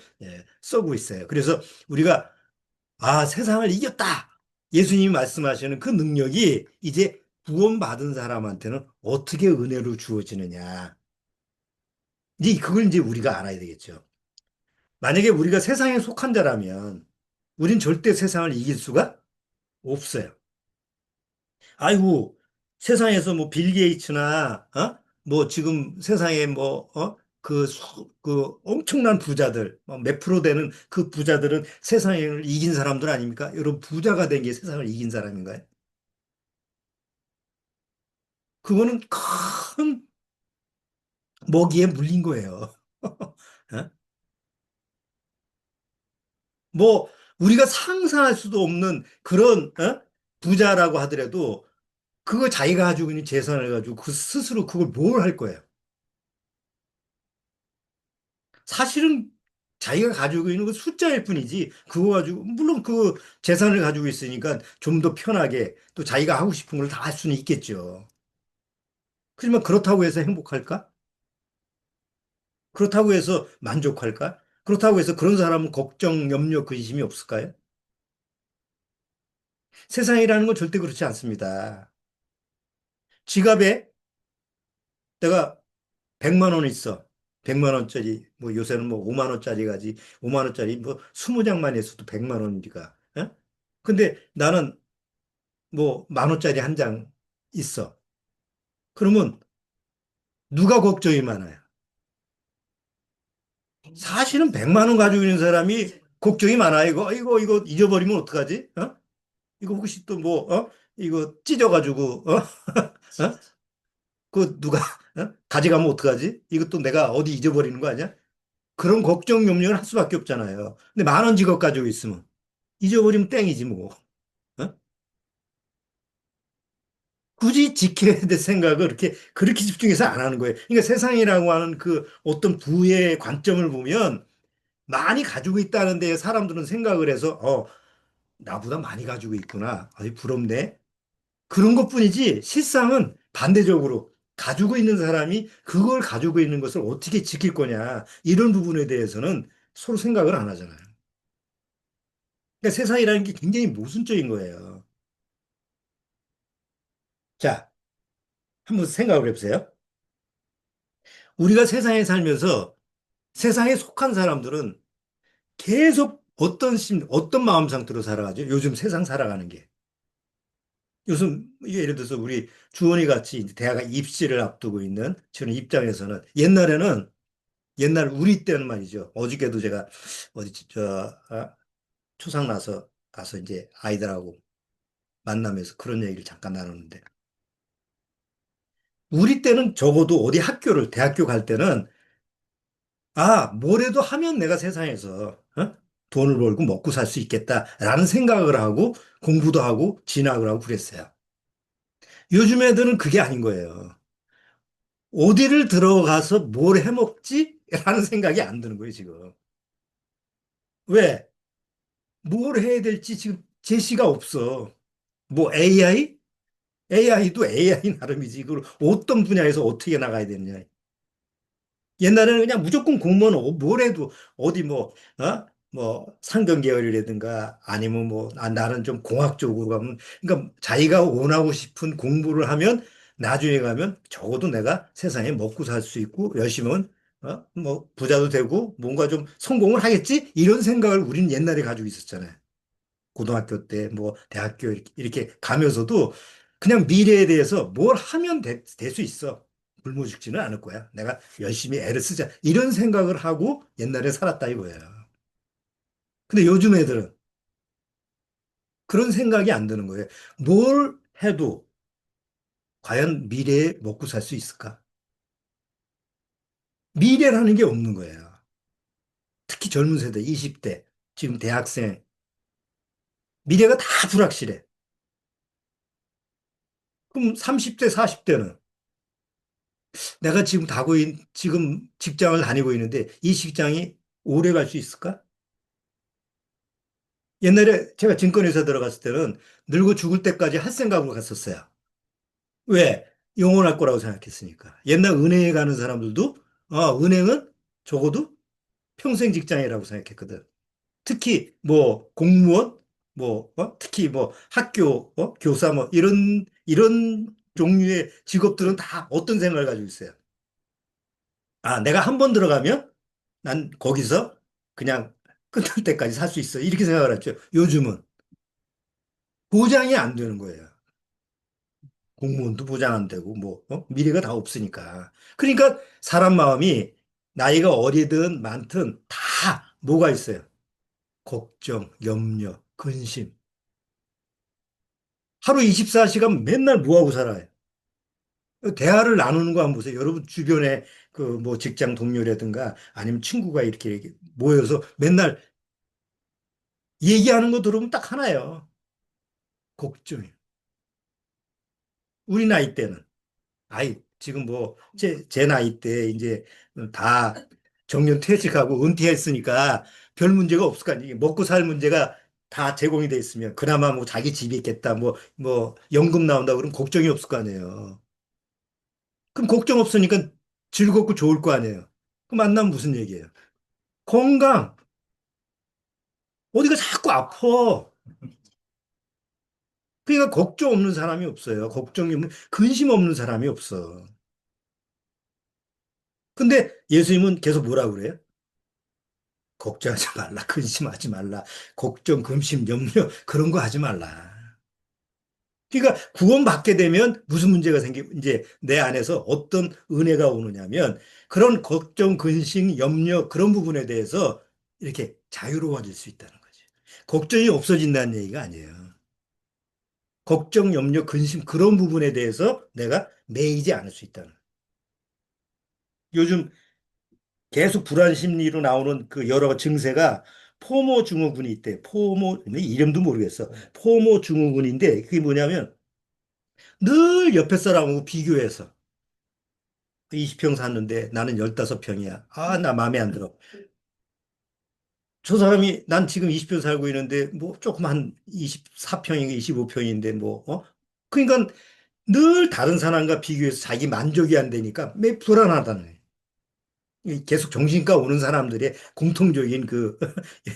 쓰고 있어요. 그래서 우리가 세상을 이겼다. 예수님이 말씀하시는 그 능력이 이제 구원받은 사람한테는 어떻게 은혜로 주어지느냐. 이제 그걸 이제 우리가 알아야 되겠죠. 만약에 우리가 세상에 속한 자라면 우린 절대 세상을 이길 수가 없어요. 아이고, 세상에서 뭐 빌 게이츠나, 뭐 지금 세상에 뭐, 그 엄청난 부자들, 몇 프로 되는 그 부자들은 세상을 이긴 사람들 아닙니까? 여러분, 부자가 된 게 세상을 이긴 사람인가요? 그거는 큰 먹이에 물린 거예요. 어? 뭐, 우리가 상상할 수도 없는 그런, 부자라고 하더라도 그거 자기가 가지고 있는 재산을 가지고 그 스스로 그걸 뭘 할 거예요? 사실은 자기가 가지고 있는 그 숫자일 뿐이지 그거 가지고 물론 그 재산을 가지고 있으니까 좀 더 편하게 또 자기가 하고 싶은 걸 다 할 수는 있겠죠. 하지만 그렇다고 해서 행복할까? 그렇다고 해서 만족할까? 그렇다고 해서 그런 사람은 걱정, 염려, 근심이 없을까요? 세상이라는 건 절대 그렇지 않습니다. 지갑에 내가 100만 원 있어. 100만 원짜리, 뭐 요새는 뭐 5만 원짜리 가지, 5만 원짜리 뭐 20장만 있어도 100만 원이니까. 근데 나는 뭐 만 원짜리 한 장 있어. 그러면 누가 걱정이 많아요? 사실은 100만 원 가지고 있는 사람이 걱정이 많아. 이거 잊어버리면 어떡하지? 이거 혹시 또 뭐, 이거 찢어가지고, 그 누가, 가져가면 어떡하지? 이것도 내가 어디 잊어버리는 거 아니야? 그런 걱정, 염려를 할 수밖에 없잖아요. 근데 만 원 직업 가지고 있으면 잊어버리면 땡이지 뭐. 어? 굳이 지켜야 될 생각을 그렇게 집중해서 안 하는 거예요. 그러니까 세상이라고 하는 그 어떤 부의 관점을 보면 많이 가지고 있다는 데 사람들은 생각을 해서, 나보다 많이 가지고 있구나. 아주 부럽네. 그런 것뿐이지 실상은 반대적으로 가지고 있는 사람이 그걸 가지고 있는 것을 어떻게 지킬 거냐. 이런 부분에 대해서는 서로 생각을 안 하잖아요. 그러니까 세상이라는 게 굉장히 모순적인 거예요. 자, 한번 생각을 해보세요. 우리가 세상에 살면서 세상에 속한 사람들은 계속 어떤 마음 상태로 살아가죠? 요즘 세상 살아가는 게. 요즘, 예를 들어서 우리 주원이 같이 이제 대학 입시를 앞두고 있는 저는 입장에서는 옛날 우리 때는 말이죠. 어저께도 제가 어디, 초상 나서 가서 이제 아이들하고 만나면서 그런 얘기를 잠깐 나누는데 우리 때는 적어도 어디 학교를, 대학교 갈 때는, 아, 뭐래도 하면 내가 세상에서, 돈을 벌고 먹고 살 수 있겠다라는 생각을 하고 공부도 하고 진학을 하고 그랬어요. 요즘 애들은 그게 아닌 거예요. 어디를 들어가서 뭘 해먹지? 라는 생각이 안 드는 거예요, 지금. 왜? 뭘 해야 될지 지금 제시가 없어. 뭐 AI? AI도 AI 나름이지. 그걸 어떤 분야에서 어떻게 나가야 되느냐. 옛날에는 그냥 무조건 공무원 뭘 해도 어디 뭐, 상경 계열이라든가 아니면 뭐, 나는 좀 공학 쪽으로 가면, 그러니까 자기가 원하고 싶은 공부를 하면 나중에 가면 적어도 내가 세상에 먹고 살 수 있고 열심히 하면, 뭐, 부자도 되고 뭔가 좀 성공을 하겠지? 이런 생각을 우리는 옛날에 가지고 있었잖아요. 고등학교 때, 뭐, 대학교 이렇게 가면서도 그냥 미래에 대해서 뭘 하면 될 수 있어. 굶어 죽지는 않을 거야. 내가 열심히 애를 쓰자. 이런 생각을 하고 옛날에 살았다 이거예요. 근데 요즘 애들은 그런 생각이 안 드는 거예요. 뭘 해도 과연 미래에 먹고 살 수 있을까? 미래라는 게 없는 거예요. 특히 젊은 세대, 20대, 지금 대학생, 미래가 다 불확실해. 그럼 30대, 40대는 내가 지금 지금 직장을 다니고 있는데 이 직장이 오래 갈 수 있을까? 옛날에 제가 증권회사 들어갔을 때는 늙어 죽을 때까지 할 생각으로 갔었어요. 왜? 영원할 거라고 생각했으니까. 옛날 은행에 가는 사람들도, 은행은 적어도 평생 직장이라고 생각했거든. 특히 뭐 공무원, 특히 뭐 학교, 교사 뭐 이런 종류의 직업들은 다 어떤 생각을 가지고 있어요. 아, 내가 한 번 들어가면 난 거기서 그냥 끝날 때까지 살 수 있어. 이렇게 생각을 했죠. 요즘은 보장이 안 되는 거예요. 공무원도 보장 안 되고, 뭐, 미래가 다 없으니까. 그러니까 사람 마음이 나이가 어리든 많든 다 뭐가 있어요. 걱정, 염려, 근심. 하루 24시간 맨날 뭐하고 살아요. 대화를 나누는 거 한번 보세요. 여러분 주변에 그 뭐 직장 동료라든가 아니면 친구가 이렇게 모여서 맨날 얘기하는 거 들으면 딱 하나예요. 걱정이. 우리 나이 때는. 지금 뭐, 제 나이 때 이제 다 정년 퇴직하고 은퇴했으니까 별 문제가 없을 거 아니에요. 먹고 살 문제가 다 제공이 돼 있으면 그나마 뭐 자기 집이 있겠다, 뭐, 연금 나온다 그러면 걱정이 없을 거 아니에요. 그럼 걱정 없으니까 즐겁고 좋을 거 아니에요. 그럼 만나면 무슨 얘기예요? 건강. 어디가 자꾸 아파. 그러니까 걱정 없는 사람이 없어요. 걱정이 없는, 근심 없는 사람이 없어. 근데 예수님은 계속 뭐라 그래요? 걱정하지 말라, 근심하지 말라, 걱정, 근심, 염려 그런 거 하지 말라. 그러니까 구원받게 되면 무슨 문제가 이제 내 안에서 어떤 은혜가 오느냐면 그런 걱정, 근심, 염려 그런 부분에 대해서 이렇게 자유로워질 수 있다는 거지. 걱정이 없어진다는 얘기가 아니에요. 걱정, 염려, 근심 그런 부분에 대해서 내가 매이지 않을 수 있다는. 요즘 계속 불안 심리로 나오는 그 여러 증세가 포모 증후군이 있대. 이름도 모르겠어. 포모 증후군인데 그게 뭐냐면 늘 옆에 사람하고 비교해서 20평 샀는데 나는 15평이야. 아, 나 마음에 안 들어. 저 사람이 난 지금 20평 살고 있는데 뭐 조금 한 24평인가 25평인데 뭐, 그러니까 늘 다른 사람과 비교해서 자기 만족이 안 되니까 매 불안하다는 거예요. 계속 정신과 오는 사람들의 공통적인 그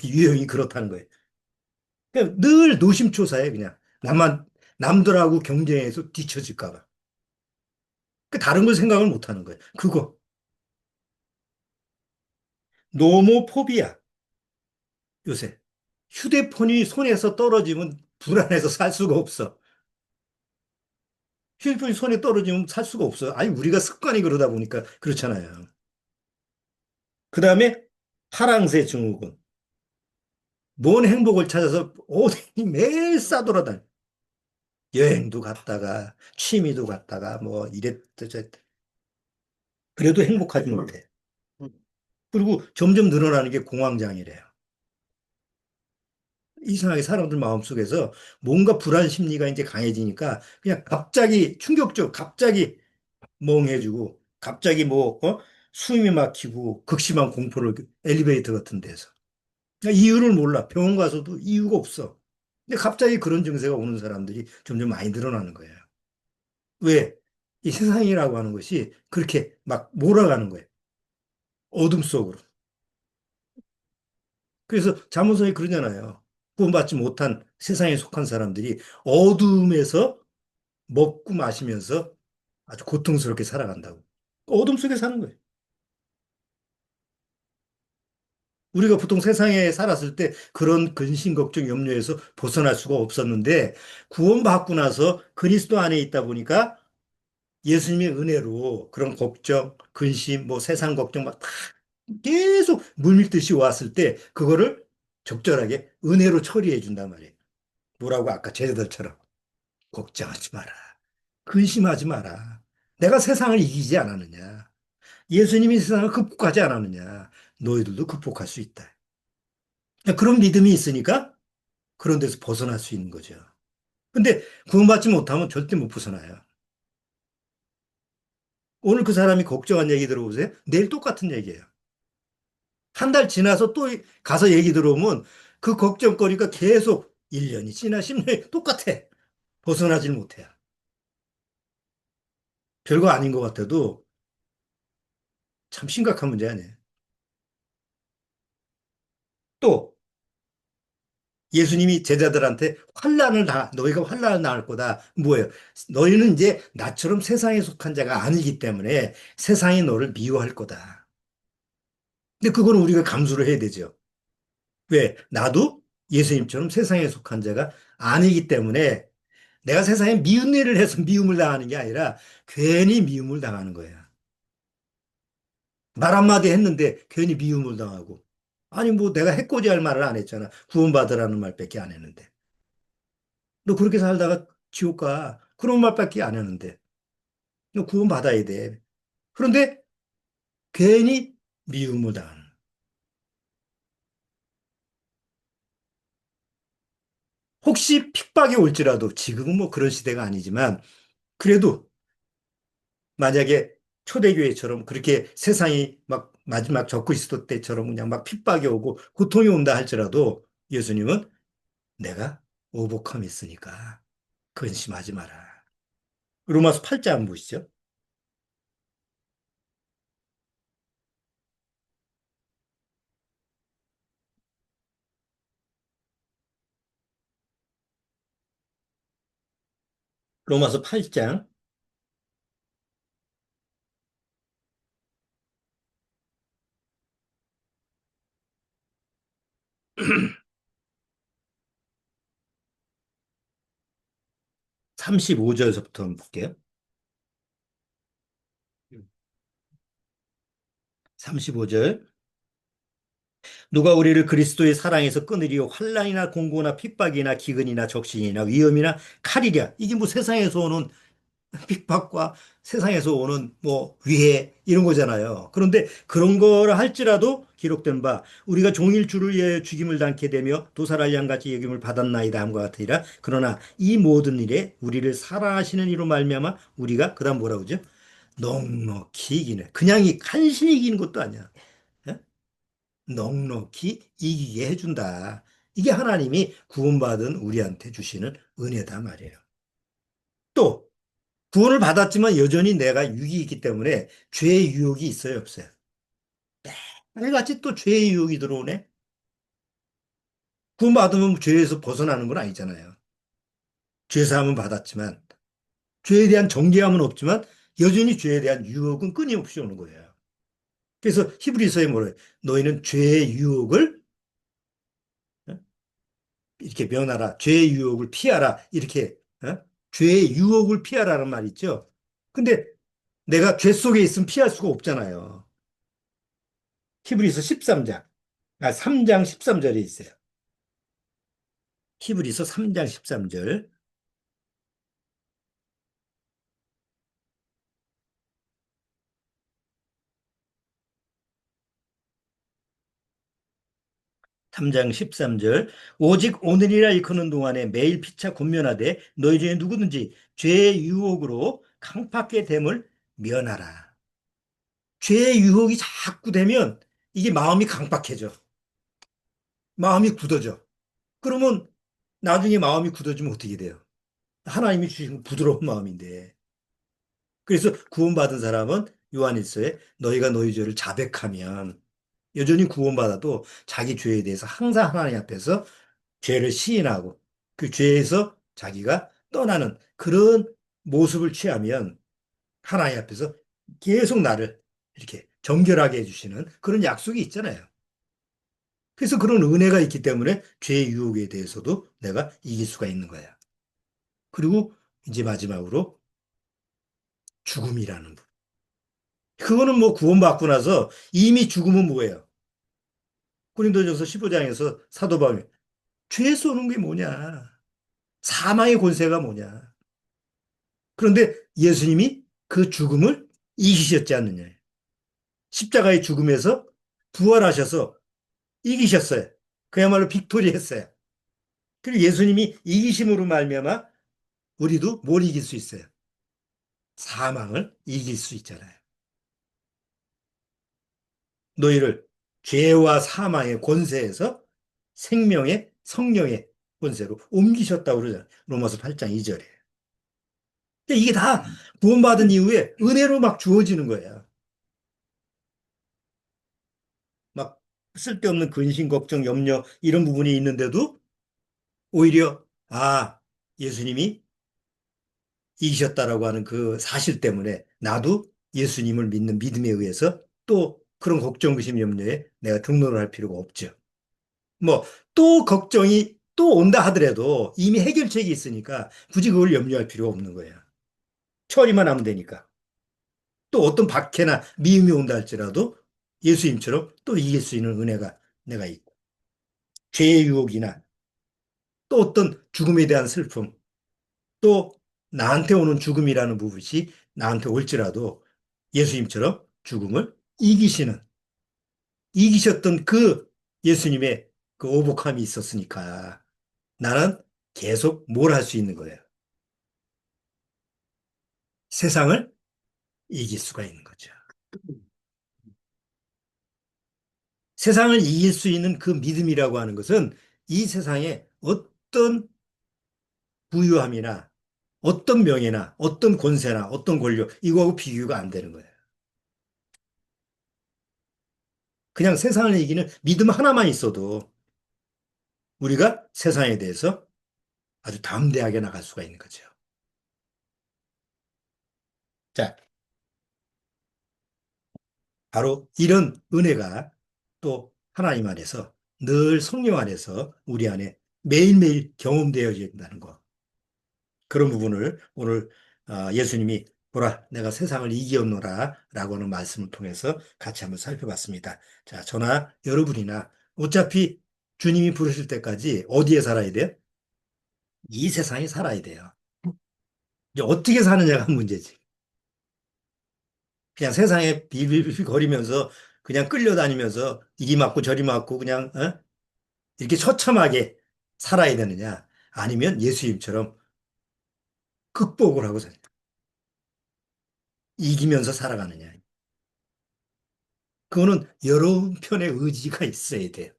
유형이 그렇다는 거예요. 그냥 늘 노심초사해, 그냥. 남들하고 경쟁해서 뒤처질까 봐. 그 다른 걸 생각을 못 하는 거예요. 그거. 노모포비아, 요새. 휴대폰이 손에서 떨어지면 불안해서 살 수가 없어. 휴대폰이 손에 떨어지면 살 수가 없어. 아니, 우리가 습관이 그러다 보니까 그렇잖아요. 그 다음에 파랑새 증후군. 뭔 행복을 찾아서 어디 매일 싸돌아다녀. 여행도 갔다가 취미도 갔다가 뭐 이랬다 저랬다. 그래도 행복하지 못해. 그리고 점점 늘어나는 게 공황장애래요. 이상하게 사람들 마음속에서 뭔가 불안 심리가 이제 강해지니까 그냥 갑자기 충격적, 갑자기 멍해지고 갑자기 뭐 숨이 막히고 극심한 공포를 엘리베이터 같은 데서 그러니까 이유를 몰라. 병원 가서도 이유가 없어. 근데 갑자기 그런 증세가 오는 사람들이 점점 많이 늘어나는 거예요. 왜? 이 세상이라고 하는 것이 그렇게 막 몰아가는 거예요. 어둠 속으로. 그래서 자문서에 그러잖아요. 구원받지 못한 세상에 속한 사람들이 어둠에서 먹고 마시면서 아주 고통스럽게 살아간다고. 어둠 속에 사는 거예요. 우리가 보통 세상에 살았을 때 그런 근심, 걱정, 염려에서 벗어날 수가 없었는데 구원받고 나서 그리스도 안에 있다 보니까 예수님의 은혜로 그런 걱정, 근심, 뭐 세상 걱정 막 다 계속 물밀듯이 왔을 때 그거를 적절하게 은혜로 처리해 준단 말이에요. 뭐라고 아까 제자들처럼 걱정하지 마라. 근심하지 마라. 내가 세상을 이기지 않았느냐. 예수님이 세상을 극복하지 않았느냐. 너희들도 극복할 수 있다. 그런 믿음이 있으니까 그런 데서 벗어날 수 있는 거죠. 근데 구원받지 못하면 절대 못 벗어나요. 오늘 그 사람이 걱정한 얘기 들어보세요. 내일 똑같은 얘기예요. 한 달 지나서 또 가서 얘기 들어오면 그 걱정거리가 계속 1년이 지나 10년이 똑같아. 벗어나질 못해요. 별거 아닌 것 같아도 참 심각한 문제 아니에요. 또 예수님이 제자들한테 너희가 환란을 당할 거다. 뭐예요? 너희는 이제 나처럼 세상에 속한 자가 아니기 때문에 세상이 너를 미워할 거다. 근데 그거는 우리가 감수를 해야 되죠. 왜? 나도 예수님처럼 세상에 속한 자가 아니기 때문에 내가 세상에 미운 일을 해서 미움을 당하는 게 아니라 괜히 미움을 당하는 거예요. 말 한마디 했는데 괜히 미움을 당하고. 아니, 뭐 내가 해코지 할 말을 안 했잖아. 구원받으라는 말밖에 안 했는데. 너 그렇게 살다가 지옥 가. 그런 말밖에 안 했는데. 너 구원받아야 돼. 그런데 괜히 미움을 당하는. 혹시 핍박이 올지라도 지금은 뭐 그런 시대가 아니지만 그래도 만약에 초대교회처럼 그렇게 세상이 막 마지막 적그리스도 때처럼 그냥 막 핍박이 오고 고통이 온다 할지라도 예수님은 내가 오복함이 있으니까 근심하지 마라. 로마서 8장 보시죠. 로마서 8장 35절서부터 한번 볼게요. 35절. 누가 우리를 그리스도의 사랑에서 끊으리요 환난이나 공고나 핍박이나 기근이나 적신이나 위험이나 칼이랴. 이게 뭐 세상에서 오는 핍박과 세상에서 오는 뭐 위해 이런 거잖아요. 그런데 그런 거라 할지라도 기록된 바 우리가 종일 주를 위하여 죽임을 당케 되며 도살할 양같이 여김을 받았나이다 함과 같으리라. 그러나 이 모든 일에 우리를 사랑하시는 이로 말미암아 우리가 그다음 뭐라고 그러죠? 넉넉히 이기네. 그냥 이 간신히 이기는 것도 아니야. 예? 넉넉히 이기게 해준다. 이게 하나님이 구원받은 우리한테 주시는 은혜다 말이에요. 또 구원을 받았지만 여전히 내가 육이 있기 때문에 죄의 유혹이 있어요, 없어요? 매일같이 또 죄의 유혹이 들어오네? 구원받으면 죄에서 벗어나는 건 아니잖아요. 죄사함은 받았지만, 죄에 대한 정죄함은 없지만, 여전히 죄에 대한 유혹은 끊임없이 오는 거예요. 그래서 히브리서에 뭐래요? 너희는 죄의 유혹을 어? 이렇게 면하라. 죄의 유혹을 피하라. 이렇게, 죄의 유혹을 피하라는 말 있죠? 근데 내가 죄 속에 있으면 피할 수가 없잖아요. 히브리서 13장. 3장 13절에 있어요. 히브리서 3장 13절. 3장 13절. 오직 오늘이라 일컫는 동안에 매일 피차 권면하되 너희 중에 누구든지 죄의 유혹으로 강팍하게 됨을 면하라. 죄의 유혹이 자꾸 되면 이게 마음이 강팍해져. 마음이 굳어져. 그러면 나중에 마음이 굳어지면 어떻게 돼요? 하나님이 주신 부드러운 마음인데. 그래서 구원받은 사람은 요한일서에 너희가 너희 죄를 자백하면 여전히 구원받아도 자기 죄에 대해서 항상 하나님 앞에서 죄를 시인하고 그 죄에서 자기가 떠나는 그런 모습을 취하면 하나님 앞에서 계속 나를 이렇게 정결하게 해주시는 그런 약속이 있잖아요. 그래서 그런 은혜가 있기 때문에 죄의 유혹에 대해서도 내가 이길 수가 있는 거야. 그리고 이제 마지막으로 죽음이라는 부 그거는 뭐 구원받고 나서 이미 죽음은 뭐예요? 고린도전서 15장에서 사도 바울이 죄 쏘는 게 뭐냐? 사망의 권세가 뭐냐? 그런데 예수님이 그 죽음을 이기셨지 않느냐? 십자가의 죽음에서 부활하셔서 이기셨어요. 그야말로 빅토리 했어요. 그리고 예수님이 이기심으로 말미암아 우리도 뭘 이길 수 있어요? 사망을 이길 수 있잖아요. 너희를 죄와 사망의 권세에서 생명의 성령의 권세로 옮기셨다고 그러잖아요. 로마서 8장 2절에. 이게 다 구원받은 이후에 은혜로 막 주어지는 거예요. 막 쓸데없는 근심, 걱정, 염려 이런 부분이 있는데도 오히려 예수님이 이기셨다라고 하는 그 사실 때문에 나도 예수님을 믿는 믿음에 의해서 또 그런 걱정, 근심, 염려에 내가 등록을 할 필요가 없죠. 뭐 또 걱정이 또 온다 하더라도 이미 해결책이 있으니까 굳이 그걸 염려할 필요가 없는 거예요. 처리만 하면 되니까. 또 어떤 박해나 미움이 온다 할지라도 예수님처럼 또 이길 수 있는 은혜가 내가 있고 죄의 유혹이나 또 어떤 죽음에 대한 슬픔 또 나한테 오는 죽음이라는 부분이 나한테 올지라도 예수님처럼 죽음을 이기셨던 그 예수님의 그 오복함이 있었으니까 나는 계속 뭘 할 수 있는 거예요. 세상을 이길 수가 있는 거죠. 세상을 이길 수 있는 그 믿음이라고 하는 것은 이 세상에 어떤 부유함이나 어떤 명예나 어떤 권세나 어떤 권력 이거하고 비교가 안 되는 거예요. 그냥 세상을 이기는 믿음 하나만 있어도 우리가 세상에 대해서 아주 담대하게 나갈 수가 있는 거죠. 자, 바로 이런 은혜가 또 하나님 안에서 늘 성령 안에서 우리 안에 매일매일 경험되어야 된다는 거. 그런 부분을 오늘 예수님이 보라, 내가 세상을 이기었노라 라고 하는 말씀을 통해서 같이 한번 살펴봤습니다. 자, 저나 여러분이나 어차피 주님이 부르실 때까지 어디에 살아야 돼요? 이 세상에 살아야 돼요. 이제 어떻게 사느냐가 문제지. 그냥 세상에 비빌비빌 거리면서 그냥 끌려다니면서 이리 맞고 저리 맞고 그냥 이렇게 처참하게 살아야 되느냐? 아니면 예수님처럼 극복을 하고 이기면서 살아가느냐? 그거는 여러 편의 의지가 있어야 돼요.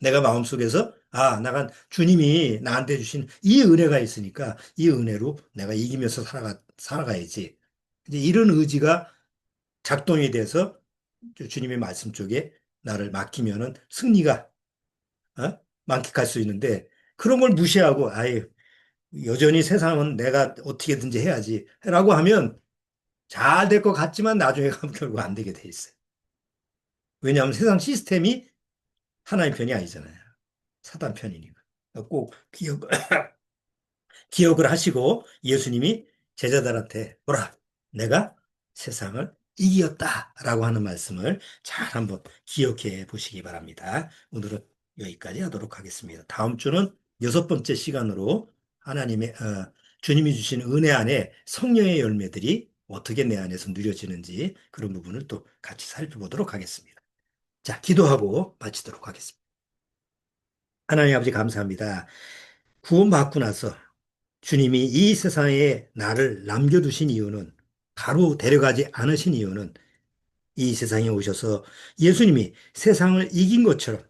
내가 마음속에서 나간 주님이 나한테 주신 이 은혜가 있으니까 이 은혜로 내가 이기면서 살아가야지. 이제 이런 의지가 작동이 돼서 주님의 말씀 쪽에 나를 맡기면은 승리가 만끽할 수 있는데 그런 걸 무시하고 여전히 세상은 내가 어떻게든지 해야지 라고 하면 잘 될 것 같지만 나중에 가면 결국 안 되게 돼 있어요. 왜냐하면 세상 시스템이 하나님 편이 아니잖아요. 사단 편이니까. 꼭 기억을 하시고 예수님이 제자들한테 보라, 내가 세상을 이겼다라고 하는 말씀을 잘 한번 기억해 보시기 바랍니다. 오늘은 여기까지 하도록 하겠습니다. 다음 주는 여섯 번째 시간으로 하나님의 주님이 주신 은혜 안에 성령의 열매들이 어떻게 내 안에서 누려지는지 그런 부분을 또 같이 살펴보도록 하겠습니다. 자, 기도하고 마치도록 하겠습니다. 하나님 아버지 감사합니다. 구원받고 나서 주님이 이 세상에 나를 남겨두신 이유는, 바로 데려가지 않으신 이유는, 이 세상에 오셔서 예수님이 세상을 이긴 것처럼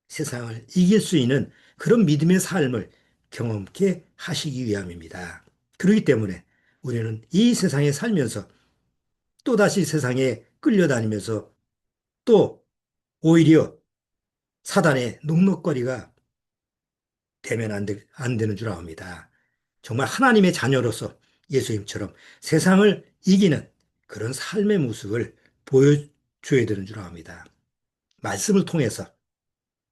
세상을 이길 수 있는 그런 믿음의 삶을 경험케 하시기 위함입니다. 그렇기 때문에 우리는 이 세상에 살면서 또다시 세상에 끌려다니면서 또 오히려 사단의 녹록거리가 되면 안 되는 줄 압니다. 정말 하나님의 자녀로서 예수님처럼 세상을 이기는 그런 삶의 모습을 보여줘야 되는 줄 압니다. 말씀을 통해서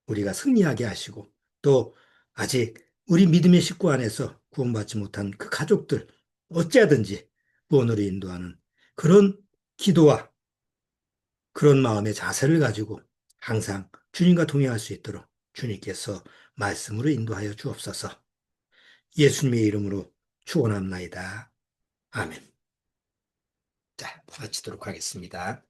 우리가 승리하게 하시고, 또 아직 우리 믿음의 식구 안에서 구원받지 못한 그 가족들 어찌하든지 구원으로 인도하는 그런 기도와 그런 마음의 자세를 가지고 항상 주님과 동행할 수 있도록 주님께서 말씀으로 인도하여 주옵소서. 예수님의 이름으로 축원합나이다. 아멘. 자, 마치도록 하겠습니다.